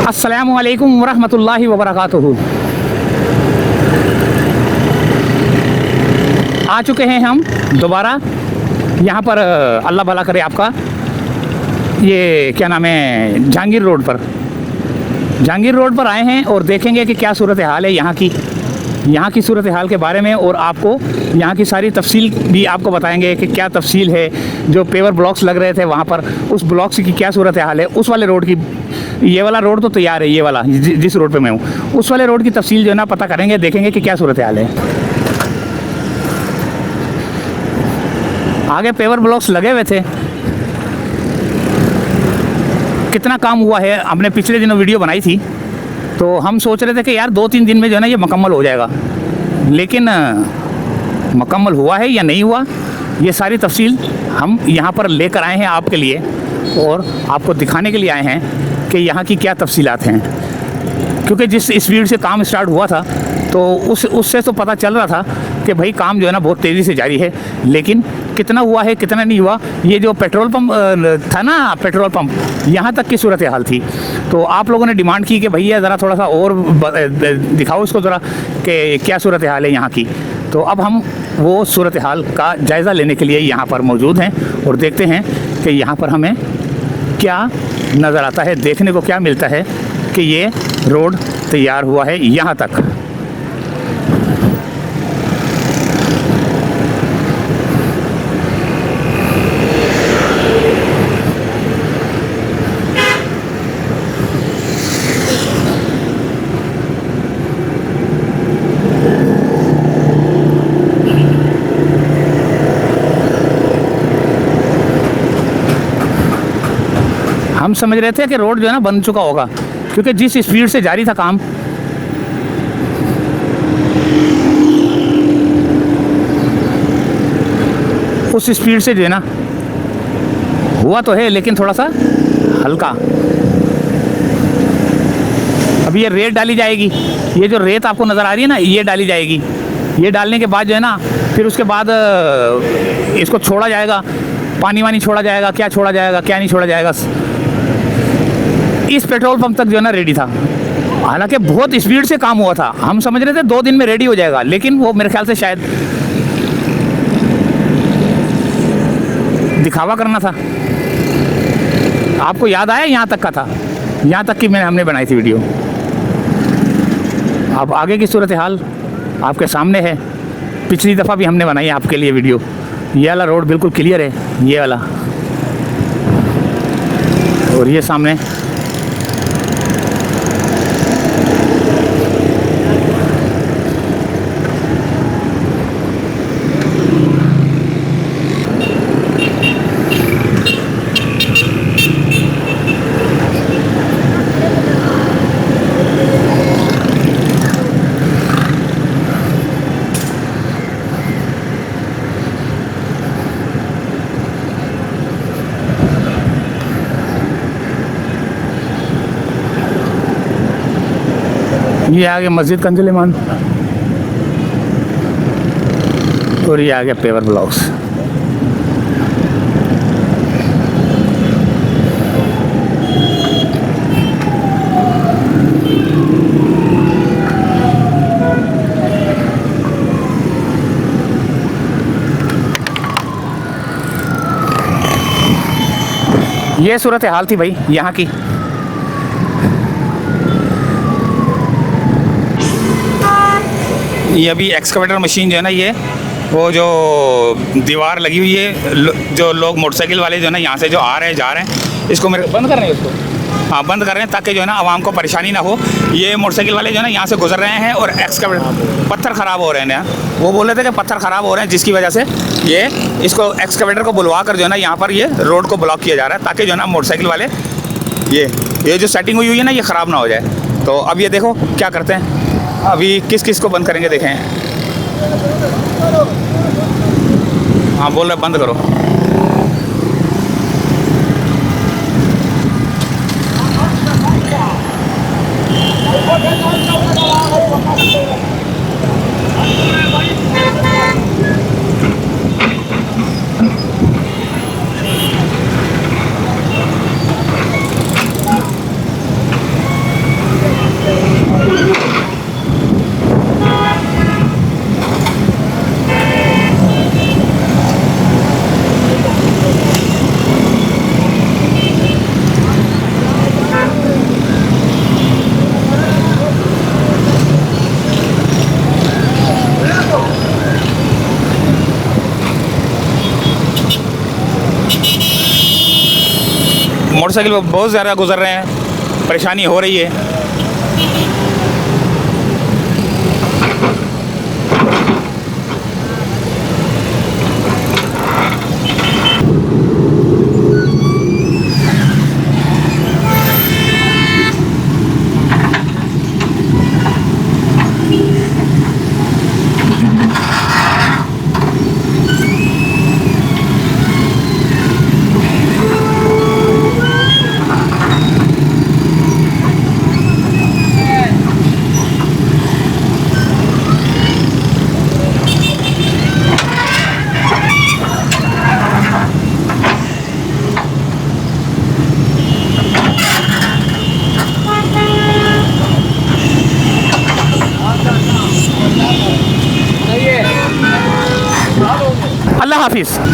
अस्सलामुअलैकुम वरहमतुल्लाहि वबरकातुहू। आ चुके हैं हम दोबारा यहाँ पर, अल्लाह भला करे आपका। ये क्या नाम है, जहांगीर रोड पर, जहांगीर रोड पर आए हैं और देखेंगे कि क्या सूरत हाल है यहाँ की सूरत हाल के बारे में, और आपको यहाँ की सारी तफसील भी आपको बताएंगे कि क्या तफसील है। जो पेवर ब्लॉक्स लग रहे थे वहाँ पर, उस ब्लॉक्स की क्या सूरत हाल है, उस वाले रोड की, ये वाला रोड तो तैयार है, ये वाला जिस रोड पे मैं हूँ, उस वाले रोड की तफसील जो है ना पता करेंगे, देखेंगे कि क्या सूरत हाल है। आगे पेवर ब्लॉक्स लगे हुए थे, कितना काम हुआ है, हमने पिछले दिनों वीडियो बनाई थी, तो हम सोच रहे थे कि यार 2-3 दिन में जो है ना ये मुकम्मल हो जाएगा, लेकिन मुकम्मल हुआ है या नहीं हुआ, ये सारी तफसील हम यहाँ पर लेकर आए हैं आपके लिए, और आपको दिखाने के लिए आए हैं कि यहाँ की क्या तफसीलात हैं। क्योंकि जिस स्पीड से काम स्टार्ट हुआ था, तो उससे तो पता चल रहा था कि भाई काम जो है ना बहुत तेज़ी से जारी है, लेकिन कितना हुआ है कितना नहीं हुआ, ये जो पेट्रोल पंप था ना, पेट्रोल पंप, यहाँ तक की सूरत हाल थी। तो आप लोगों ने डिमांड की कि भैया ज़रा थोड़ा सा और दिखाओ इसको ज़रा कि क्या सूरत हाल है यहाँ की। तो अब हम वो सूरत हाल का जायज़ा लेने के लिए यहाँ पर मौजूद हैं और देखते हैं कि यहाँ पर हमें क्या नज़र आता है, देखने को क्या मिलता है कि ये रोड तैयार हुआ है यहाँ तक। हम समझ रहे थे कि रोड जो है ना बन चुका होगा, क्योंकि जिस स्पीड से जारी था काम, उस स्पीड से जो है ना हुआ तो है, लेकिन थोड़ा सा हल्का। अब ये रेत डाली जाएगी, ये जो रेत आपको नज़र आ रही है ना, ये डाली जाएगी। ये डालने के बाद जो है ना, फिर उसके बाद इसको छोड़ा जाएगा, पानी वानी छोड़ा जाएगा, क्या छोड़ा जाएगा क्या नहीं छोड़ा जाएगा। इस पेट्रोल पंप तक जो है ना रेडी था, हालांकि बहुत स्पीड से काम हुआ था। हम समझ रहे थे 2 दिन में रेडी हो जाएगा, लेकिन वो मेरे ख्याल से शायद दिखावा करना था। आपको याद आया, यहाँ तक का था, यहाँ तक की हमने बनाई थी वीडियो। अब आगे की सूरत हाल आपके सामने है, पिछली दफ़ा भी हमने बनाई आपके लिए वीडियो। ये वाला रोड बिल्कुल क्लियर है, ये वाला, और ये सामने ये आ गया मस्जिद कंजुल ईमान, और ये आ गया पेवर ब्लॉक्स। ये सूरत हाल थी भाई यहाँ की। ये अभी एक्सकवेटर मशीन जो है ना, ये वो जो दीवार लगी हुई है, जो लोग मोटरसाइकिल वाले जो है ना यहाँ से जो आ रहे हैं जा रहे हैं, इसको मेरे बंद कर रहे हैं, इसको हाँ बंद कर रहे हैं, ताकि जो है ना आवाम को परेशानी ना हो। ये मोटरसाइकिल वाले जो है ना यहाँ से गुजर रहे हैं, और एक्सकवेटर पत्थर ख़राब हो रहे हैं ना, वो बोल रहे थे कि पत्थर ख़राब हो रहे हैं, जिसकी वजह से ये इसको एक्सकवेटर को बुलवा कर जो है ना यहाँ पर ये रोड को ब्लॉक किया जा रहा है, ताकि जो है ना मोटरसाइकिल वाले ये जो सेटिंग हुई है ना, ये ख़राब ना हो जाए। तो अब ये देखो क्या करते हैं, अभी किस किस को बंद करेंगे, देखें। हाँ बोल रहे बंद करो। मोटरसाइकिल पर बहुत ज़्यादा गुजर रहे हैं, परेशानी हो रही है। अल्लाह हाफिज़।